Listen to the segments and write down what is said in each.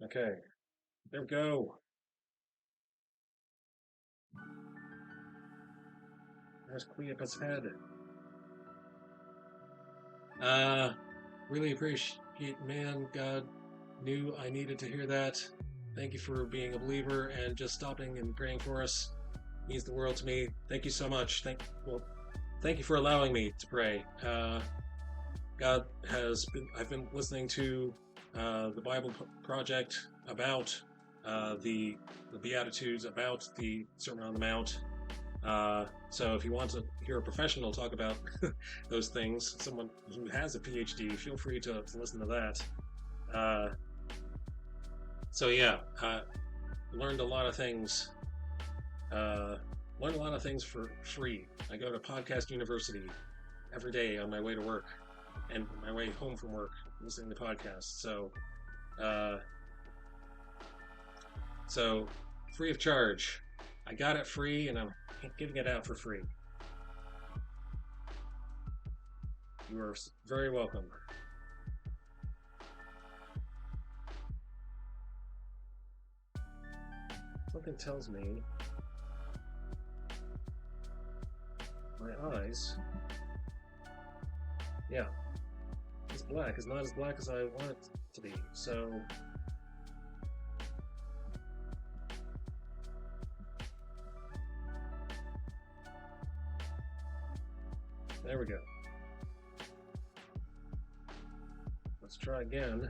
Okay, there we go. There's Cleopa's head. Uh, really appreciate, man. God knew I needed to hear that. Thank you for being a believer and just stopping and praying for us. Means the world to me. Thank you so much. Thank you for allowing me to pray. God has been. I've been listening to the Bible Project about the Beatitudes, about the Sermon on the Mount. So if you want to hear a professional talk about those things, someone who has a PhD, feel free to listen to that. Uh, so yeah, learned a lot of things. Uh, learned a lot of things for free. I go to Podcast University every day on my way to work and my way home from work, listening to podcasts. Uh, so free of charge. I got it free, and I'm giving it out for free. You are very welcome. Something tells me my eyes. Yeah, it's black. It's not as black as I want it to be. So there we go. Let's try again.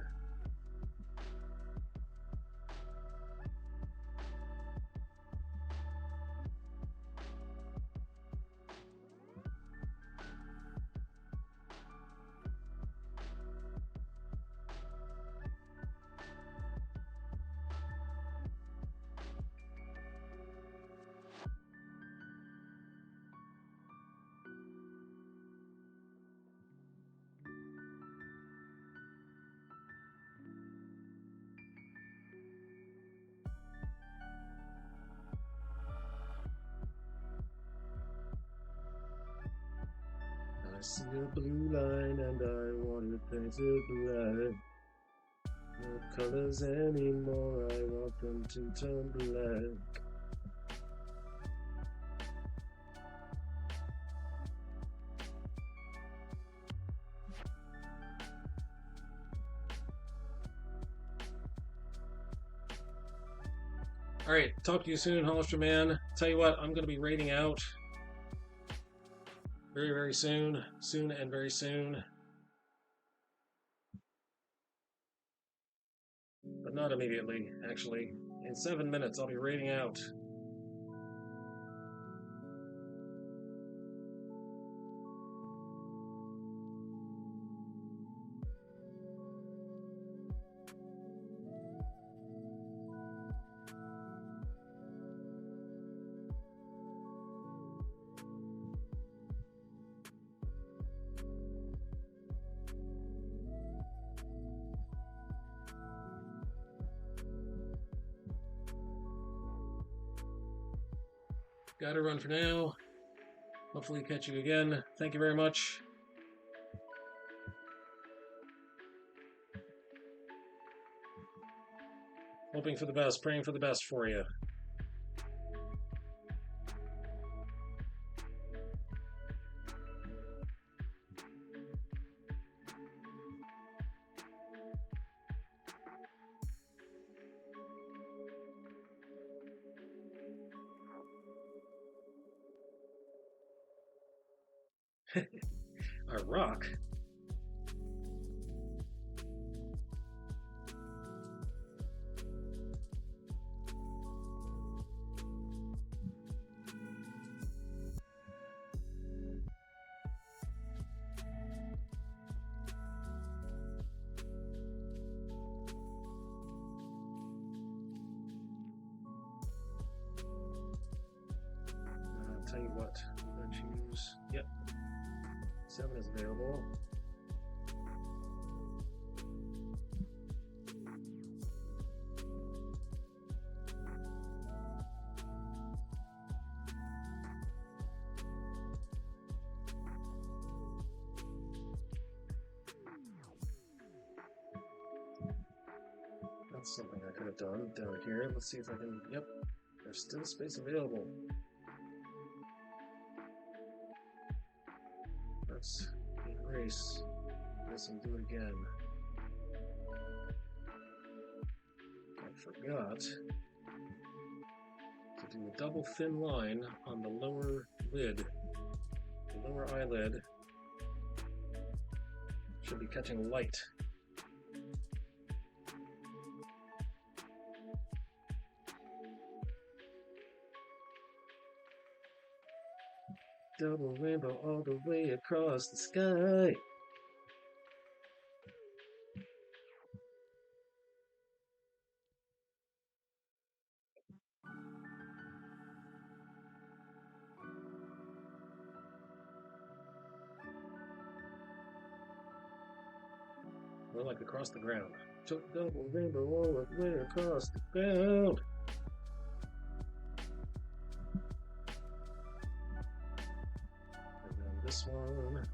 I see a blue line and I want it painted black. No colors anymore, I want them to turn black. Alright, talk to you soon, Hollister Man. Tell you what, I'm going to be raiding out very, very soon. Soon and very soon. But not immediately, actually. In 7 minutes, I'll be raiding out. Gotta run for now. Hopefully catch you again. Thank you very much. Hoping for the best, praying for the best for you. A rock? I'll tell you what, I'm going to choose. Yep, 7 is available. something I could have done down here. Let's see if I can. Yep, there's still space available. Let's erase this and do it again. I forgot to do a double thin line on the lower lid. The lower eyelid should be catching light. Double rainbow all the way across the sky. More like across the ground. Double rainbow all the way across the ground. And then this one.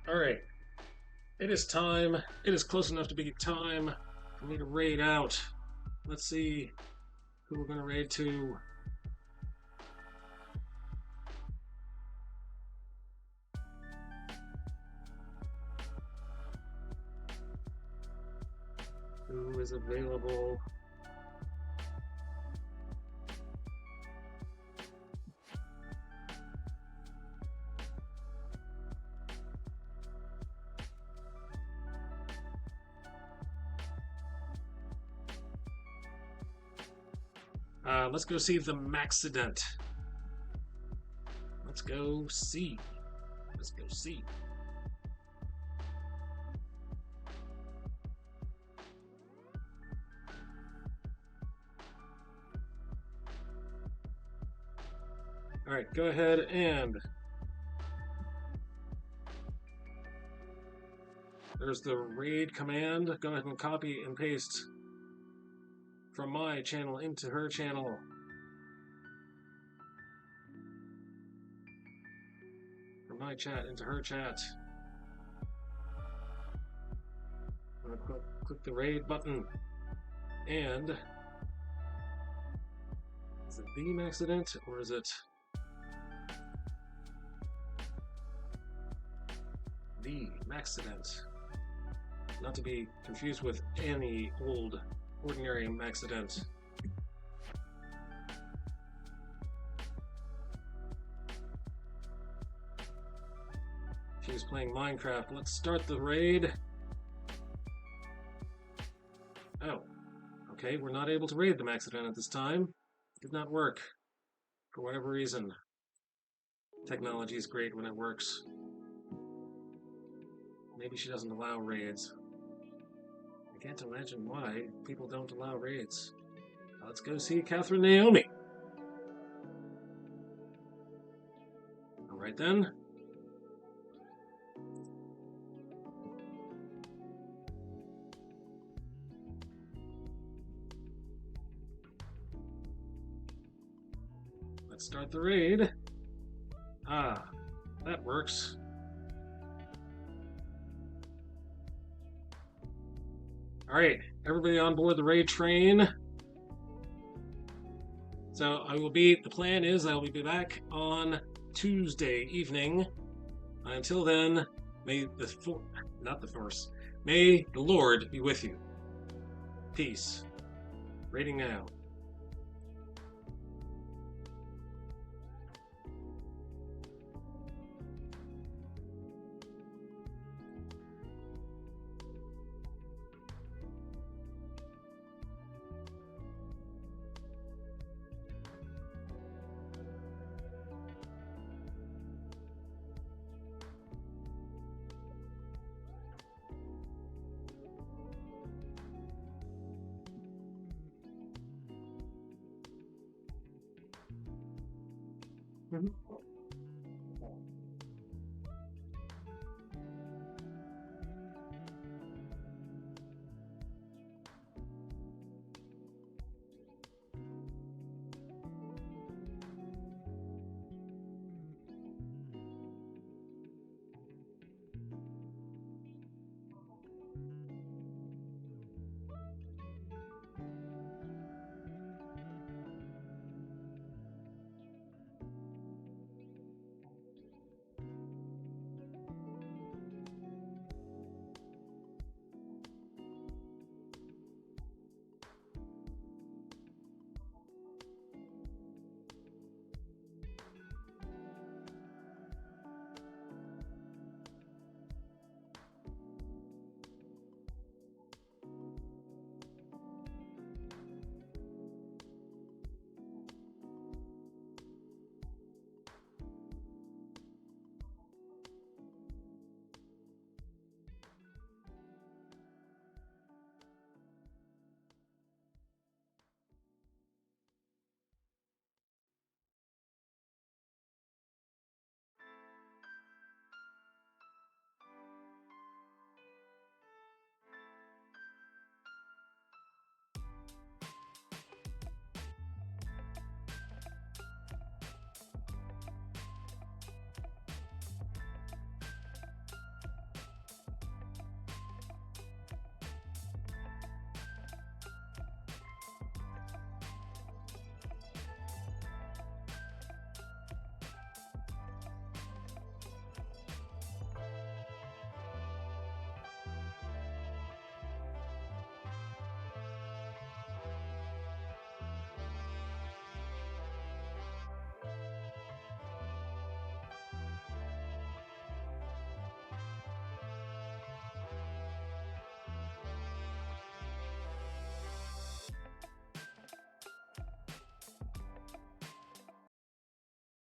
All right, it is time. It is close enough to be time for me to raid out. Let's see who we're going to raid to. Who is available? Let's go see the Maxident. Let's go see. Let's go see. All right, go ahead and there's the raid command. Go ahead and copy and paste from my channel into her channel. From my chat into her chat. I'm gonna click the raid button. And is it the Maxident or is it the Maxident? Not to be confused with any old ordinary Maxident. She was playing Minecraft. Let's start the raid. Oh, okay, we're not able to raid the Maxident at this time. Did not work for whatever reason. Technology is great when it works. Maybe she doesn't allow raids. I can't imagine why people don't allow raids. Let's go see Catherine Naomi. All right then. Let's start the raid. Ah, that works. All right, everybody on board the raid train. So the plan is I will be back on Tuesday evening. Until then, may the Lord be with you. Peace. Raiding now. Mhm.